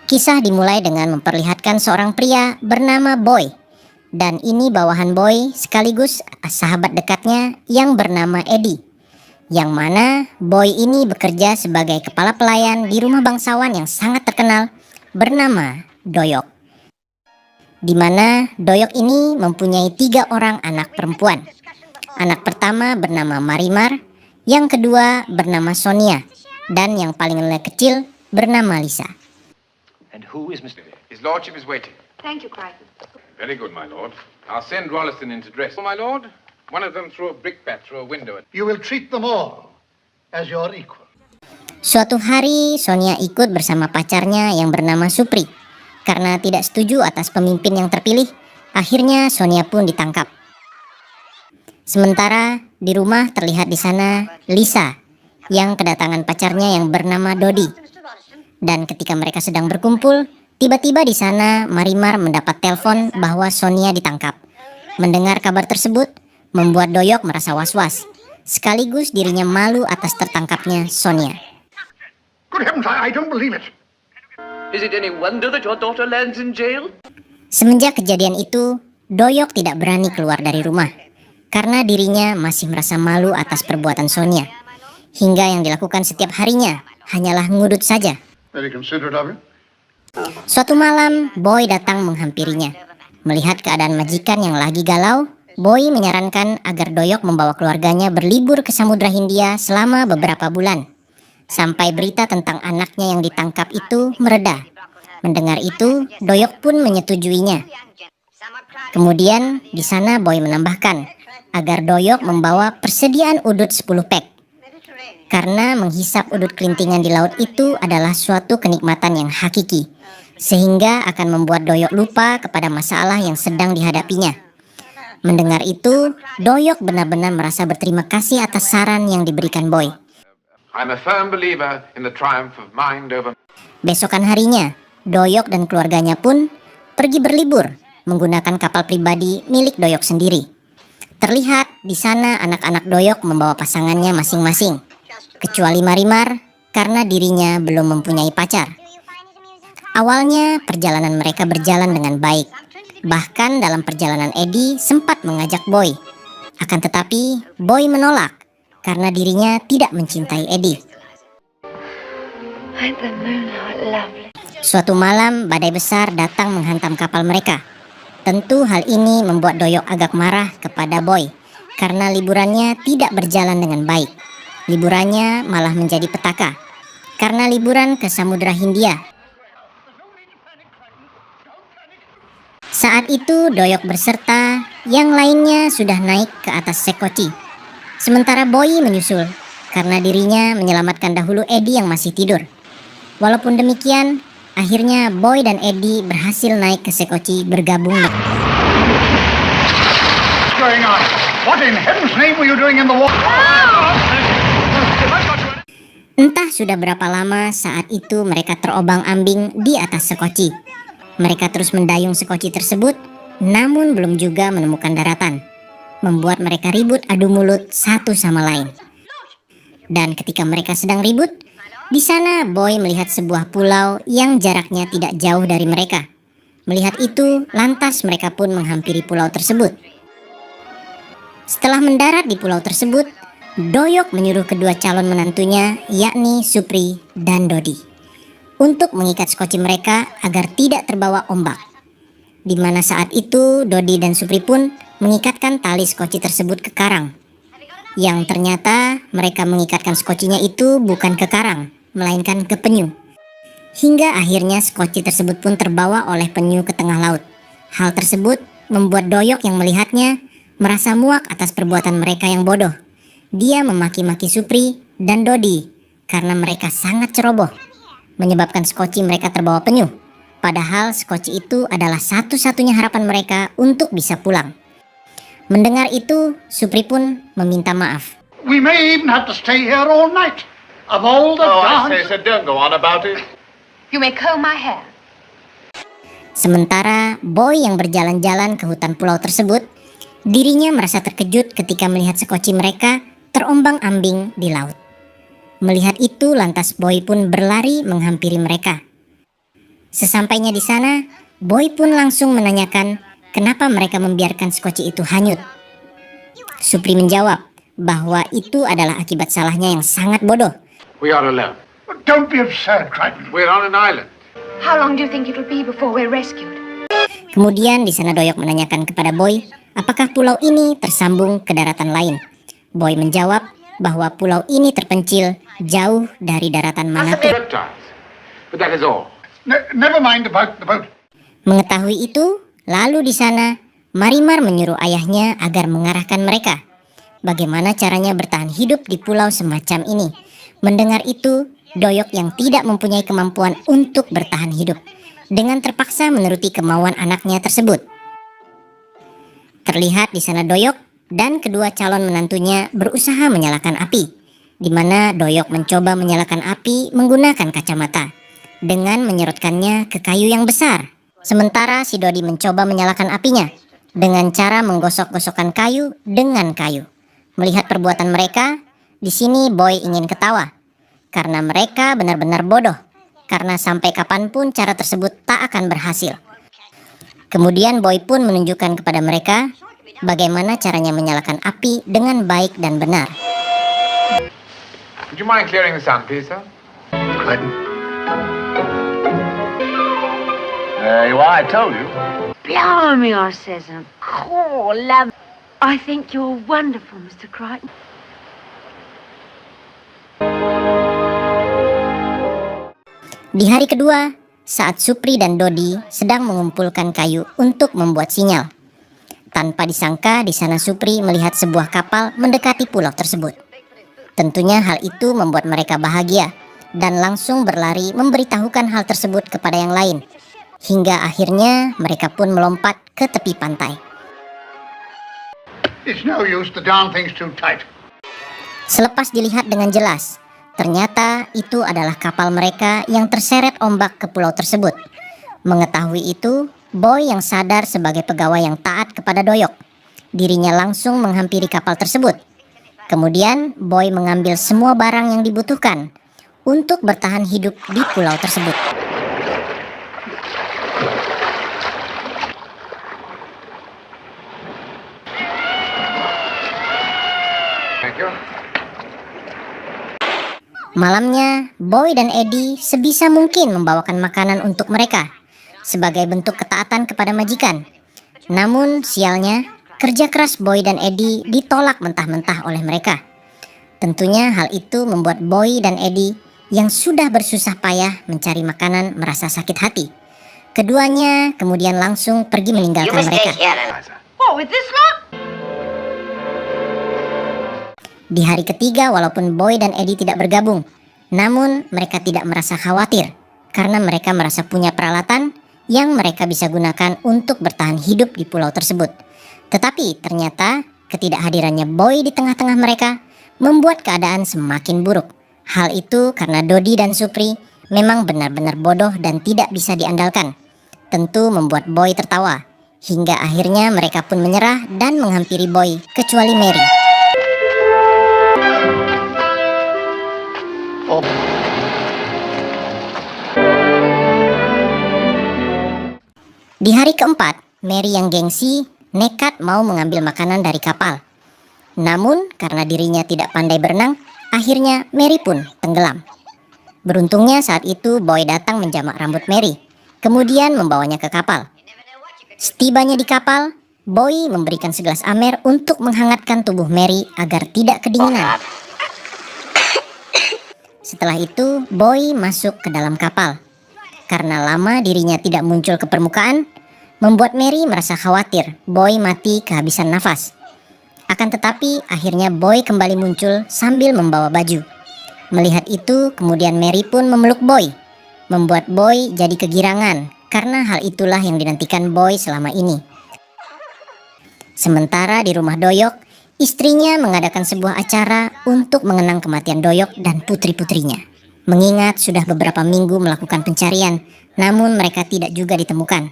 Kisah dimulai dengan memperlihatkan seorang pria bernama Boy. Dan ini bawahan Boy sekaligus sahabat dekatnya yang bernama Eddie. Yang mana Boy ini bekerja sebagai kepala pelayan di rumah bangsawan yang sangat terkenal bernama Doyok. Di mana Doyok ini mempunyai 3 orang anak perempuan. Anak pertama bernama Marimar, yang kedua bernama Sonia, dan yang paling kecil bernama Lisa. And who is Mr. His lordship is waiting. Thank you, Crichton. Very good, my lord. I'll send Rolleston in to dress. Oh, my lord, one of them threw a brickbat through a window. You will treat them all as your equal. Suatu hari Sonia ikut bersama pacarnya yang bernama Supri. Karena tidak setuju atas pemimpin yang terpilih, akhirnya Sonia pun ditangkap. Sementara di rumah terlihat di sana Lisa yang kedatangan pacarnya yang bernama Dodi. Dan ketika mereka sedang berkumpul, tiba-tiba di sana Marimar mendapat telepon bahwa Sonia ditangkap. Mendengar kabar tersebut membuat Doyok merasa was-was, sekaligus dirinya malu atas tertangkapnya Sonia. Good heavens, I don't believe it. Is it any wonder that your daughter lands in jail? Semenjak kejadian itu, Doyok tidak berani keluar dari rumah karena dirinya masih merasa malu atas perbuatan Sonia. Hingga yang dilakukan setiap harinya hanyalah ngudut saja. Very considerate of you. Suatu malam, Boy datang menghampirinya. Melihat keadaan majikan yang lagi galau, Boy menyarankan agar Doyok membawa keluarganya berlibur ke Samudra Hindia selama beberapa bulan. Sampai berita tentang anaknya yang ditangkap itu mereda. Mendengar itu, Doyok pun menyetujuinya. Kemudian, di sana Boy menambahkan agar Doyok membawa persediaan udut 10 pek. Karena menghisap udut kelintingan di laut itu adalah suatu kenikmatan yang hakiki, sehingga akan membuat Doyok lupa kepada masalah yang sedang dihadapinya. Mendengar itu, Doyok benar-benar merasa berterima kasih atas saran yang diberikan Boy. I'm a firm believer in the triumph of mind over... Besokan harinya, Doyok dan keluarganya pun pergi berlibur menggunakan kapal pribadi milik Doyok sendiri. Terlihat di sana anak-anak Doyok membawa pasangannya masing-masing. Kecuali Marimar, karena dirinya belum mempunyai pacar. Awalnya perjalanan mereka berjalan dengan baik. Bahkan dalam perjalanan Eddie sempat mengajak Boy. Akan tetapi Boy menolak karena dirinya tidak mencintai Eddie. Suatu malam badai besar datang menghantam kapal mereka. Tentu hal ini membuat Doyok agak marah kepada Boy karena liburannya tidak berjalan dengan baik. Liburannya malah menjadi petaka karena liburan ke Samudra Hindia. Saat itu Doyok berserta yang lainnya sudah naik ke atas sekoci. Sementara Boy menyusul karena dirinya menyelamatkan dahulu Eddie yang masih tidur. Walaupun demikian, akhirnya Boy dan Eddie berhasil naik ke sekoci bergabung. What's going on? What in heaven's name were you doing in the water? Entah sudah berapa lama saat itu mereka terobang-ambing di atas sekoci. Mereka terus mendayung sekoci tersebut, namun belum juga menemukan daratan. Membuat mereka ribut adu mulut satu sama lain. Dan ketika mereka sedang ribut, di sana Boy melihat sebuah pulau yang jaraknya tidak jauh dari mereka. Melihat itu, lantas mereka pun menghampiri pulau tersebut. Setelah mendarat di pulau tersebut, Doyok menyuruh kedua calon menantunya, yakni Supri dan Dodi, untuk mengikat sekoci mereka agar tidak terbawa ombak. Di mana saat itu Dodi dan Supri pun mengikatkan tali sekoci tersebut ke karang. Yang ternyata mereka mengikatkan skocinya itu bukan ke karang, melainkan ke penyu. Hingga akhirnya sekoci tersebut pun terbawa oleh penyu ke tengah laut. Hal tersebut membuat Doyok yang melihatnya merasa muak atas perbuatan mereka yang bodoh. Dia memaki-maki Supri dan Dodi karena mereka sangat ceroboh, menyebabkan sekoci mereka terbawa penyu. Padahal sekoci itu adalah satu-satunya harapan mereka untuk bisa pulang. Mendengar itu, Supri pun meminta maaf. We may even have to stay here all night. Of all the I say, don't go on about it. You may comb my hair. Sementara Boy yang berjalan-jalan ke hutan pulau tersebut, dirinya merasa terkejut ketika melihat sekoci mereka terombang-ambing di laut. Melihat itu lantas Boy pun berlari menghampiri mereka. Sesampainya di sana, Boy pun langsung menanyakan kenapa mereka membiarkan Skoci itu hanyut. Supri menjawab bahwa itu adalah akibat salahnya yang sangat bodoh. We are alone. Don't be absurd, Crichton. We're on an island. How long do you think it'll be before we're rescued? Kemudian di sana Doyok menanyakan kepada Boy, apakah pulau ini tersambung ke daratan lain. Boy menjawab bahwa pulau ini terpencil jauh dari daratan manapun. Reptiles. But that is all. Never mind about the boat. Mengetahui itu, lalu di sana Marimar menyuruh ayahnya agar mengarahkan mereka. Bagaimana caranya bertahan hidup di pulau semacam ini? Mendengar itu, Doyok yang tidak mempunyai kemampuan untuk bertahan hidup, dengan terpaksa menuruti kemauan anaknya tersebut. Terlihat di sana Doyok dan kedua calon menantunya berusaha menyalakan api, di mana Doyok mencoba menyalakan api menggunakan kacamata, dengan menyerotkannya ke kayu yang besar. Sementara si Dodi mencoba menyalakan apinya, dengan cara menggosok-gosokkan kayu dengan kayu. Melihat perbuatan mereka, di sini Boy ingin ketawa, karena mereka benar-benar bodoh, karena sampai kapanpun cara tersebut tak akan berhasil. Kemudian Boy pun menunjukkan kepada mereka bagaimana caranya menyalakan api dengan baik dan benar. Would you mind clearing the sun, please, sir? Crichton. There you are, I told you. Blimey, I says, cool love. I think you're wonderful, Mr. Crichton. Di hari kedua, saat Supri dan Dodi sedang mengumpulkan kayu untuk membuat sinyal. Tanpa disangka, di sana Supri melihat sebuah kapal mendekati pulau tersebut. Tentunya hal itu membuat mereka bahagia dan langsung berlari memberitahukan hal tersebut kepada yang lain. Hingga akhirnya mereka pun melompat ke tepi pantai. It's no use, the darn thing's too tight. Selepas dilihat dengan jelas, ternyata itu adalah kapal mereka yang terseret ombak ke pulau tersebut. Mengetahui itu, Boy yang sadar sebagai pegawai yang taat kepada Doyok, dirinya langsung menghampiri kapal tersebut. Kemudian Boy mengambil semua barang yang dibutuhkan untuk bertahan hidup di pulau tersebut. Thank you. Malamnya, Boy dan Eddie sebisa mungkin membawakan makanan untuk mereka sebagai bentuk ketaatan kepada majikan. Namun, sialnya, kerja keras Boy dan Eddie ditolak mentah-mentah oleh mereka. Tentunya hal itu membuat Boy dan Eddie yang sudah bersusah payah mencari makanan merasa sakit hati. Keduanya kemudian langsung pergi meninggalkan mereka. What, with this lot? Di hari ketiga, walaupun Boy dan Eddie tidak bergabung, namun mereka tidak merasa khawatir karena mereka merasa punya peralatan yang mereka bisa gunakan untuk bertahan hidup di pulau tersebut. Tetapi ternyata ketidakhadirannya Boy di tengah-tengah mereka membuat keadaan semakin buruk. Hal itu karena Dodi dan Supri memang benar-benar bodoh dan tidak bisa diandalkan. Tentu membuat Boy tertawa, hingga akhirnya mereka pun menyerah dan menghampiri Boy kecuali Mary. Di hari keempat, Mary yang gengsi nekat mau mengambil makanan dari kapal. Namun karena dirinya tidak pandai berenang, akhirnya Mary pun tenggelam. Beruntungnya saat itu Boy datang menjamak rambut Mary, kemudian membawanya ke kapal. Setibanya di kapal, Boy memberikan segelas amer untuk menghangatkan tubuh Mary agar tidak kedinginan. Setelah itu, Boy masuk ke dalam kapal. Karena lama dirinya tidak muncul ke permukaan, membuat Mary merasa khawatir Boy mati kehabisan nafas. Akan tetapi, akhirnya Boy kembali muncul sambil membawa baju. Melihat itu, kemudian Mary pun memeluk Boy, membuat Boy jadi kegirangan karena hal itulah yang dinantikan Boy selama ini. Sementara di rumah Doyok, istrinya mengadakan sebuah acara untuk mengenang kematian Doyok dan putri-putrinya. Mengingat sudah beberapa minggu melakukan pencarian, namun mereka tidak juga ditemukan.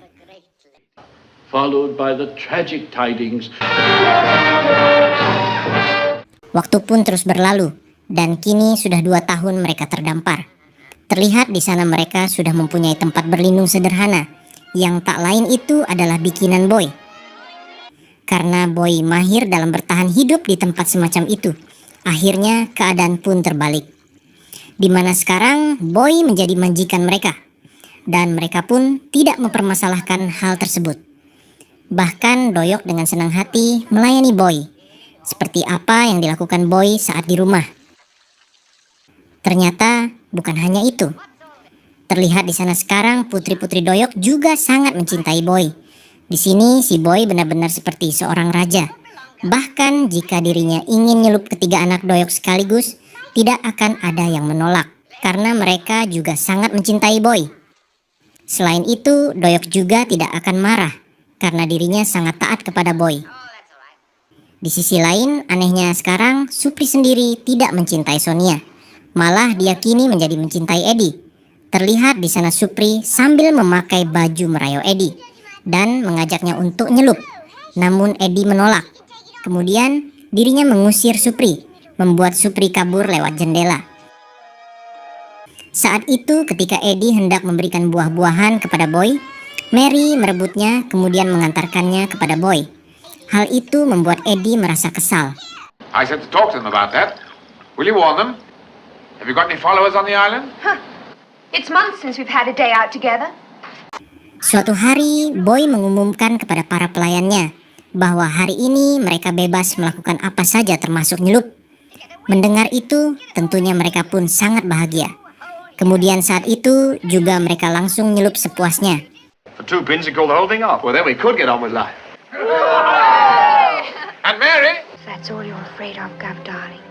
Followed by the tragic tidings. Waktu pun terus berlalu, dan kini sudah 2 tahun mereka terdampar. Terlihat di sana mereka sudah mempunyai tempat berlindung sederhana, yang tak lain itu adalah bikinan Boy. Karena Boy mahir dalam bertahan hidup di tempat semacam itu, akhirnya keadaan pun terbalik. Di mana sekarang Boy menjadi majikan mereka, dan mereka pun tidak mempermasalahkan hal tersebut. Bahkan Doyok dengan senang hati melayani Boy, seperti apa yang dilakukan Boy saat di rumah. Ternyata bukan hanya itu. Terlihat di sana sekarang putri-putri Doyok juga sangat mencintai Boy. Di sini si Boy benar-benar seperti seorang raja. Bahkan jika dirinya ingin nyelup ketiga anak Doyok sekaligus, tidak akan ada yang menolak karena mereka juga sangat mencintai Boy. Selain itu, Doyok juga tidak akan marah karena dirinya sangat taat kepada Boy. Di sisi lain, anehnya sekarang Supri sendiri tidak mencintai Sonia. Malah dia kini menjadi mencintai Eddie. Terlihat di sana Supri sambil memakai baju merayu Eddie dan mengajaknya untuk nyelup. Namun Eddie menolak. Kemudian dirinya mengusir Supri, membuat Supri kabur lewat jendela. Saat itu ketika Eddie hendak memberikan buah-buahan kepada Boy, Mary merebutnya kemudian mengantarkannya kepada Boy. Hal itu membuat Eddie merasa kesal. I said to talk to them about that. Will you warn them? Have you got any followers on the island? It's months since we've had a day out together. Suatu hari, Boy mengumumkan kepada para pelayannya bahwa hari ini mereka bebas melakukan apa saja termasuk nyelup. Mendengar itu, tentunya mereka pun sangat bahagia. Kemudian saat itu juga mereka langsung nyelup sepuasnya. For 2 pins, you call the whole thing off. Well, then we could get on with life. And Mary? That's all you're afraid of, Gov, darling.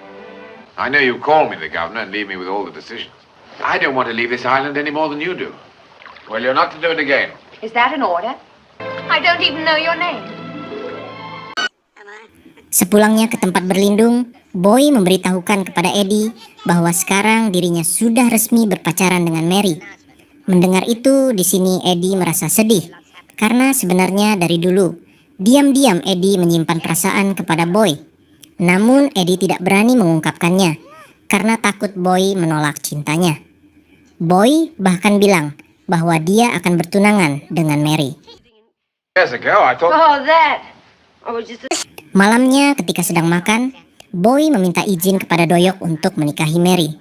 I know you call me the governor and leave me with all the decisions. I don't want to leave this island any more than you do. Well, you're not to do it again. Is that an order? I don't even know your name. Sepulangnya ke tempat berlindung, Boy memberitahukan kepada Eddie bahwa sekarang dirinya sudah resmi berpacaran dengan Mary. Mendengar itu, di sini Eddie merasa sedih karena sebenarnya dari dulu diam-diam Eddie menyimpan perasaan kepada Boy. Namun Eddie tidak berani mengungkapkannya karena takut Boy menolak cintanya. Boy bahkan bilang bahwa dia akan bertunangan dengan Mary. Years ago, I thought... Oh, that. I was just... Malamnya ketika sedang makan, Boy meminta izin kepada Doyok untuk menikahi Mary.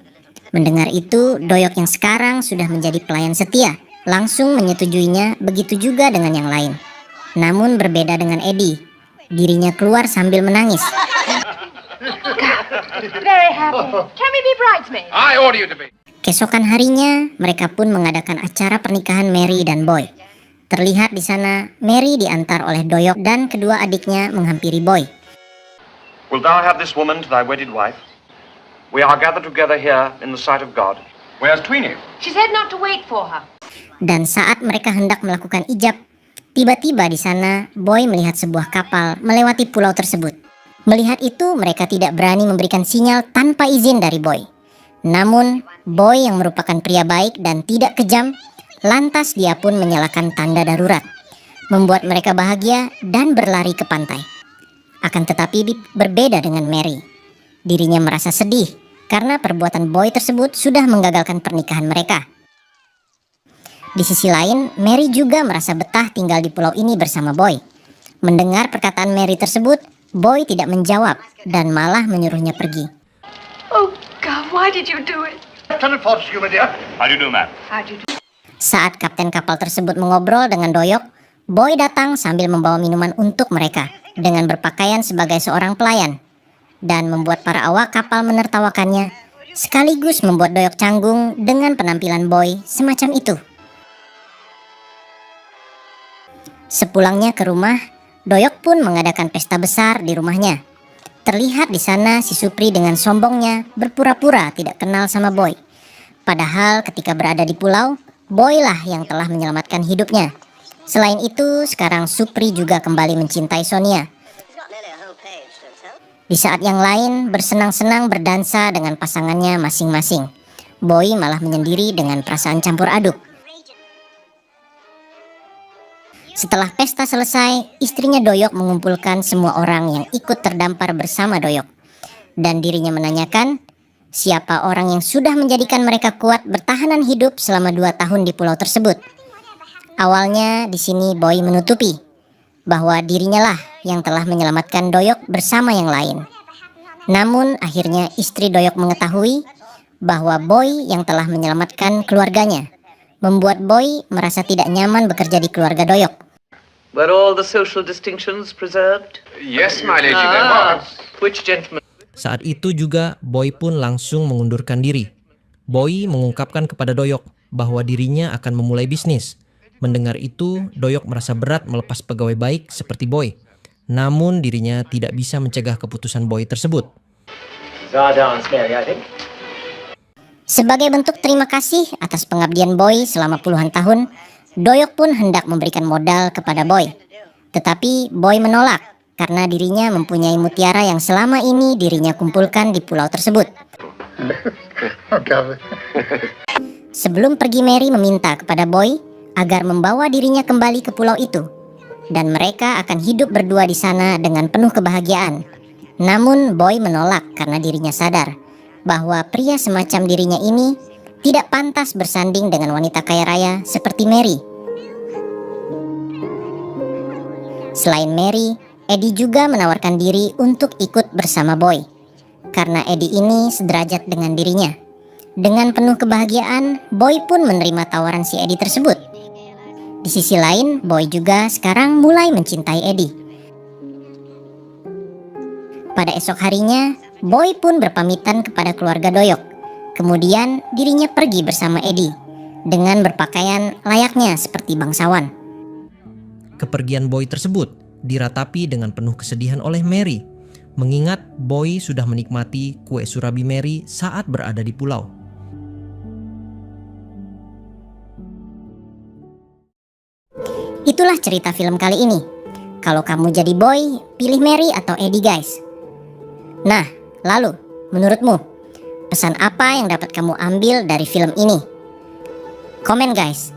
Mendengar itu, Doyok yang sekarang sudah menjadi pelayan setia langsung menyetujuinya, begitu juga dengan yang lain. Namun berbeda dengan Eddie, dirinya keluar sambil menangis. Very happy. Can we be bridesmaids? I order you to be. Keesokan harinya, mereka pun mengadakan acara pernikahan Mary dan Boy. Terlihat di sana, Mary diantar oleh Doyok dan kedua adiknya menghampiri Boy. Wilt thou have this woman to thy wedded wife? We are gathered together here in the sight of God. Where's Tweenie? She said not to wait for her. Dan saat mereka hendak melakukan ijab, tiba-tiba di sana Boy melihat sebuah kapal melewati pulau tersebut. Melihat itu, mereka tidak berani memberikan sinyal tanpa izin dari Boy. Namun, Boy yang merupakan pria baik dan tidak kejam, lantas dia pun menyalakan tanda darurat, membuat mereka bahagia dan berlari ke pantai. Akan tetapi berbeda dengan Mary. Dirinya merasa sedih karena perbuatan Boy tersebut sudah menggagalkan pernikahan mereka. Di sisi lain, Mary juga merasa betah tinggal di pulau ini bersama Boy. Mendengar perkataan Mary tersebut, Boy tidak menjawab dan malah menyuruhnya pergi. Oh, God, why did you do it? Lieutenant Fortescue, my dear. How do you do, ma'am? How'd you do? Saat kapten kapal tersebut mengobrol dengan Doyok, Boy datang sambil membawa minuman untuk mereka dengan berpakaian sebagai seorang pelayan dan membuat para awak kapal menertawakannya, sekaligus membuat Doyok canggung dengan penampilan Boy semacam itu. Sepulangnya ke rumah, Doyok pun mengadakan pesta besar di rumahnya. Terlihat di sana si Supri dengan sombongnya berpura-pura tidak kenal sama Boy. Padahal ketika berada di pulau, Boy lah yang telah menyelamatkan hidupnya. Selain itu, sekarang Supri juga kembali mencintai Sonia. Di saat yang lain, bersenang-senang berdansa dengan pasangannya masing-masing. Boy malah menyendiri dengan perasaan campur aduk. Setelah pesta selesai, istrinya Doyok mengumpulkan semua orang yang ikut terdampar bersama Doyok. Dan dirinya menanyakan, siapa orang yang sudah menjadikan mereka kuat bertahanan hidup selama 2 tahun di pulau tersebut. Awalnya di sini Boy menutupi bahwa dirinya lah yang telah menyelamatkan Doyok bersama yang lain. Namun akhirnya istri Doyok mengetahui bahwa Boy yang telah menyelamatkan keluarganya, membuat Boy merasa tidak nyaman bekerja di keluarga Doyok. Were all the social distinctions preserved? Yes, my lady, there was. Which gentleman? Saat itu juga Boy pun langsung mengundurkan diri. Boy mengungkapkan kepada Doyok bahwa dirinya akan memulai bisnis. Mendengar itu, Doyok merasa berat melepas pegawai baik seperti Boy. Namun dirinya tidak bisa mencegah keputusan Boy tersebut. Sebagai bentuk terima kasih atas pengabdian Boy selama puluhan tahun, Doyok pun hendak memberikan modal kepada Boy. Tetapi Boy menolak karena dirinya mempunyai mutiara yang selama ini dirinya kumpulkan di pulau tersebut. Sebelum pergi, Mary meminta kepada Boy agar membawa dirinya kembali ke pulau itu, dan mereka akan hidup berdua di sana dengan penuh kebahagiaan. Namun Boy menolak karena dirinya sadar bahwa pria semacam dirinya ini tidak pantas bersanding dengan wanita kaya raya seperti Mary. Selain Mary, Eddie juga menawarkan diri untuk ikut bersama Boy, karena Eddie ini sederajat dengan dirinya. Dengan penuh kebahagiaan, Boy pun menerima tawaran si Eddie tersebut. Di sisi lain, Boy juga sekarang mulai mencintai Eddie. Pada esok harinya, Boy pun berpamitan kepada keluarga Doyok. Kemudian dirinya pergi bersama Eddie dengan berpakaian layaknya seperti bangsawan. Kepergian Boy tersebut diratapi dengan penuh kesedihan oleh Mary, mengingat Boy sudah menikmati kue surabi Mary saat berada di pulau. Itulah cerita film kali ini. Kalau kamu jadi Boy, pilih Mary atau Eddie, guys? Nah, lalu menurutmu pesan apa yang dapat kamu ambil dari film ini? Komen, guys.